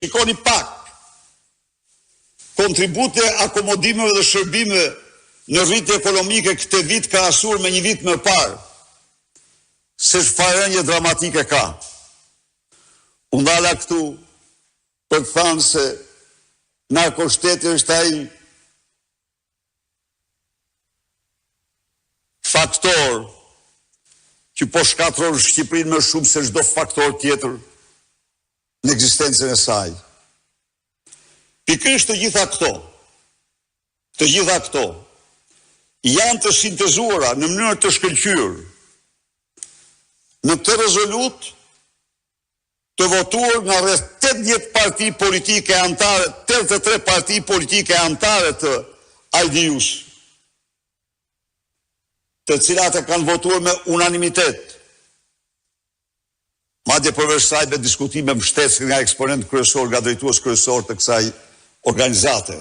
Shikoni pak kontribute, akomodimeve dhe shërbime në rritje ekonomike këtë vit ka asur me një vit më parë, se çfarë rënje dramatike ka. Unë dala këtu për të thënë se narkoshteti është ai faktor që po shkatron Shqipërinë më shumë se çdo faktor tjetër në ekzistencën e saj. Pikërisht të gjitha këto janë të sintezuara në mënyrë të shkëlqyer në të rezolut të votuar nga rreth 80 parti politike anëtare, 83 parti politike anëtare të IDU-s, të cilat e kanë votuar me unanimitet. Madje përveç saj me diskutime mbështetëse nga eksponent kryesor, nga drejtues kryesor të kësaj organizate.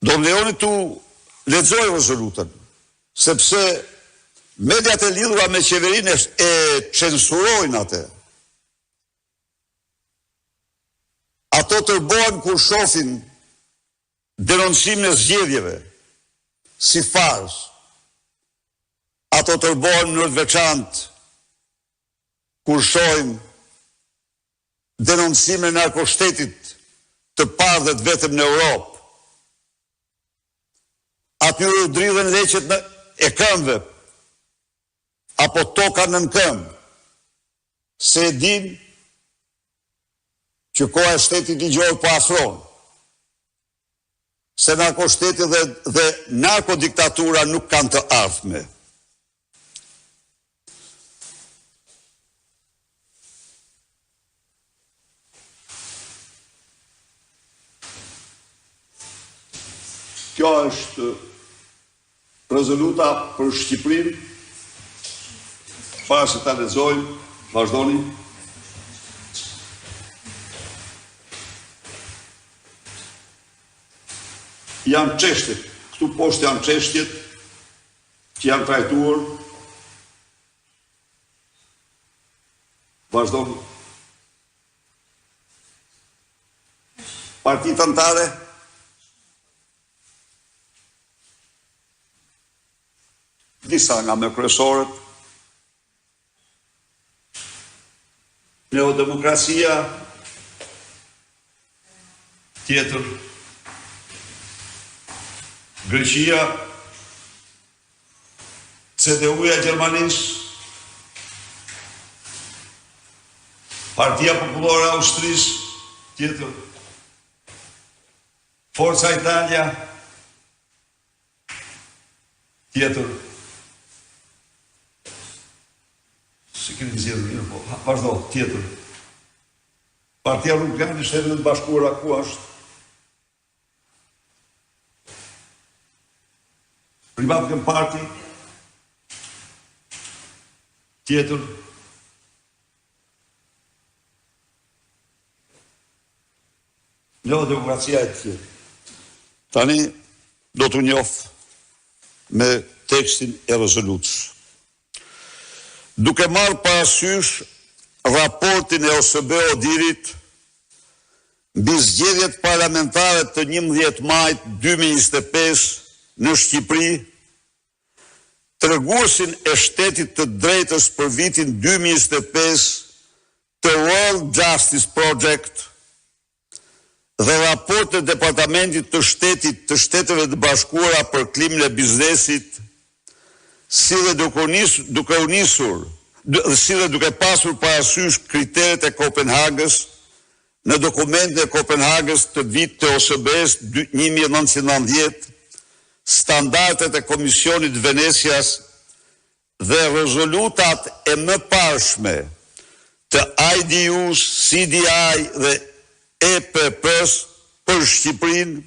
Do më lejoni tu lexoj rezolutën, sepse mediat e lidhura me qeverinë e censurojnë atë. Ato tërbohen kur shohin denoncimin e zgjedhjeve si fars. Ato tërbohen në të veçantë kur shohin denoncimin e narkoshtetit të parë dhe të vetëm në Europë. Atyre u dridhen leqet e këmbëve, apo toka në këmbë, se e din që koha e shtetit ligjor po afron, se narkoshteti dhe narkodiktatura nuk kanë të ardhme. Kjo është rezoluta për Shqipërinë. Para se ta lexojmë, vazhdoni. Janë çështjet, këtu poshtë janë çështjet që janë trajtuar. Vazhdoni. Partitë anëtare, disa nga me kryesorët, Neodemokracia, tjetër, Greqia, CDU-ja Gjermanisë, Partia Popullore Austrisë, tjetër, Forca Italia, tjetër, si keni zgjedhur mirë, po vazhdo, tjetër. Partia Republikane e Shtetit të Bashkuara ku është? Republican Party, tjetër. Neodemokracia e tjetër. Tani do t'u njoh me tekstin e rezolutës. Duke marrë parasysh raportin e OSBE-Odirit mbi zgjedhjet parlamentare të 11 majit 2025 në Shqipëri, treguesin e shtetit të drejtës për vitin 2025 të World Justice Project dhe raport e Departamentit të Shtetit të Shteteve të Bashkuara për klimën e biznesit, si dhe duke pasur parasysh kriteret e Kopenhagës në dokumentin e Kopenhagës të vitit të OSBE-s 1990, standardet e Komisionit Venecias dhe rezolutat e mëparshme të IDU-s, CDI dhe EPP-s për Shqipërinë,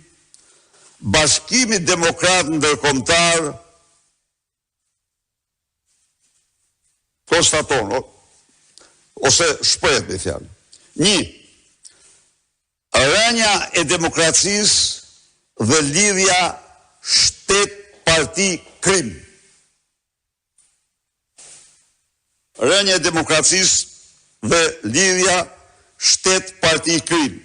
Bashkimi Demokrat Ndërkombëtar konstaton, ose shpreh me fjalë. 1. Rënja e demokracisë dhe lidhja shtet-parti krim. Rënja e demokracisë dhe lidhja shtet parti krim.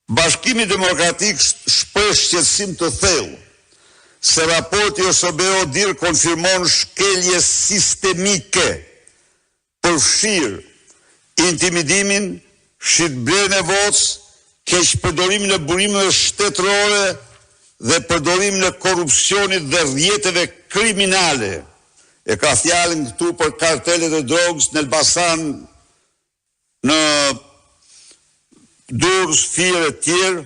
Bashkimi Demokratik shpreh shqetësim të thellë se raporti OSBE-ODIHR konfirmon shkelje sistemike, përfshirë intimidimin, shitblerjen e votës, keqpërdorimin e burimeve shtetërore dhe përdorimin e korrupsionit dhe rrjeteve kriminale. E ka fjalën këtu për kartelet e drogës në Elbasan, në Durrës, Fier e tjerë,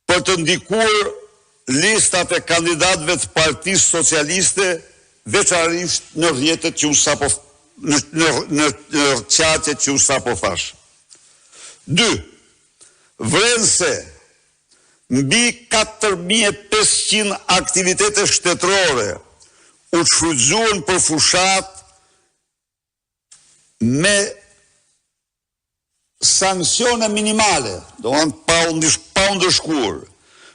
për të ndikuar listat e kandidatëve të Partisë Socialiste, veçanërisht në rrjetet që unë sapo në qatjet që unë sapo thash. 2. Vren se mbi 4.500 aktivitete shtetërore u shfrytzuan për fushat me sankcione minimale, do të pa u ndëshkuar,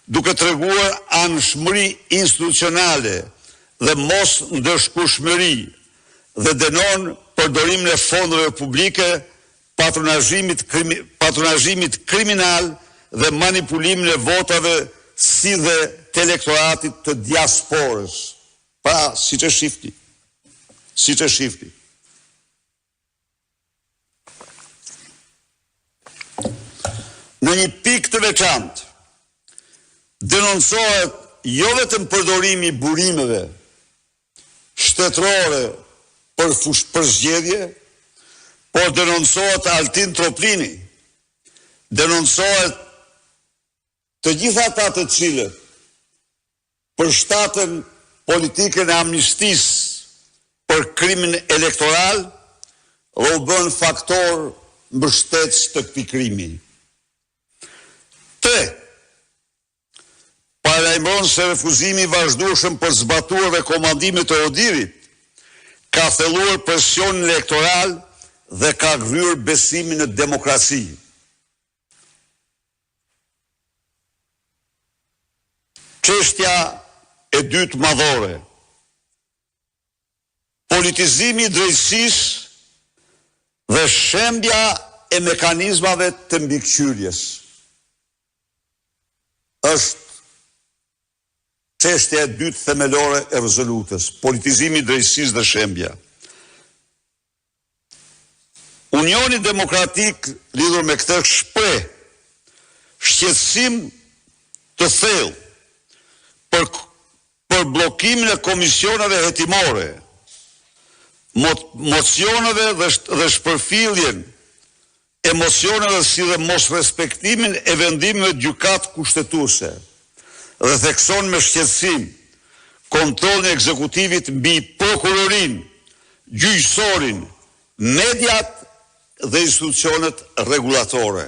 duke treguar anshmëri institucionale dhe mos ndëshkueshmëri dhe dënon përdorimin e fondeve publike, patronazhimit kriminal dhe manipulimin e votave si dhe të elektoratit të diasporës. Pra, siç e shifni. Në një pikë të veçantë, denoncohet jo vetëm përdorimi i burimeve shtetërore për zgjedhje, por denoncohet Altin Troplini, denoncohet të gjitha ata të cilët përshtaten politikën e amnistisë për krimin elektoral dhe u bën faktor mbështetës të këtij krimi. 3. Paralajmëron se refuzimi i vazhdueshëm për zbatuar rekomandimet e ODIHR-it ka thelluar presionin elektoral dhe ka gryer besimin në demokraci. Çështja e dytë madhore. Politizimi i drejtësisë dhe shembja e mekanizmave të mbikëqyrjes. Është çështja e dytë themelore e rezolutës, politizimi i drejtësisë dhe shembja. Unioni Demokratik lidhur me këtë shpreh shqetësim të thellë për bllokimin e komisioneve hetimore, mocioneve dhe shpërfilljen e mocioneve si dhe mos respektimin e vendimeve të gjykatë kushtetuese dhe thekson me shqetësim kontrollin e ekzekutivit mbi prokurorin, gjyqësorin, mediat dhe institucionet rregullatore.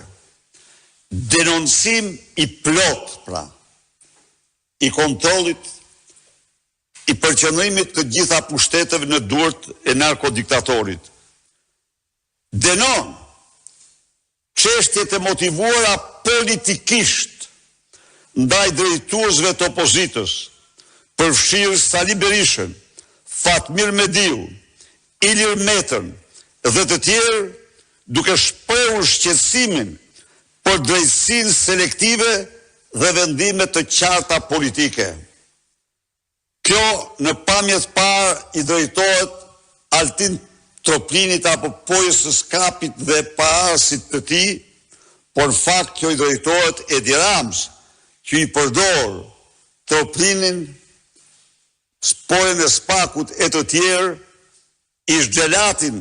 Denoncim i plot, pra, i kontrollit, i përqendrimit të gjitha pushteteve në duart e narkodiktatorit. Denon çështjet e motivuara politikisht ndaj drejtuesve të opozitës, përfshirë Sali Berishën, Fatmir Mediu, Ilir Metën dhe të tjerë, duke shprehur shqetësimin për drejtësinë selektive dhe vendime të qarta politike. Kjo në pamje të parë i drejtohet Altin Troplinit apo pojës së skapit dhe parasit të tij, por në fakt kjo i drejtohet Edi Rams, që i përdor Troplinin, pojën e Spakut e të tjerë, Ish Xhelatin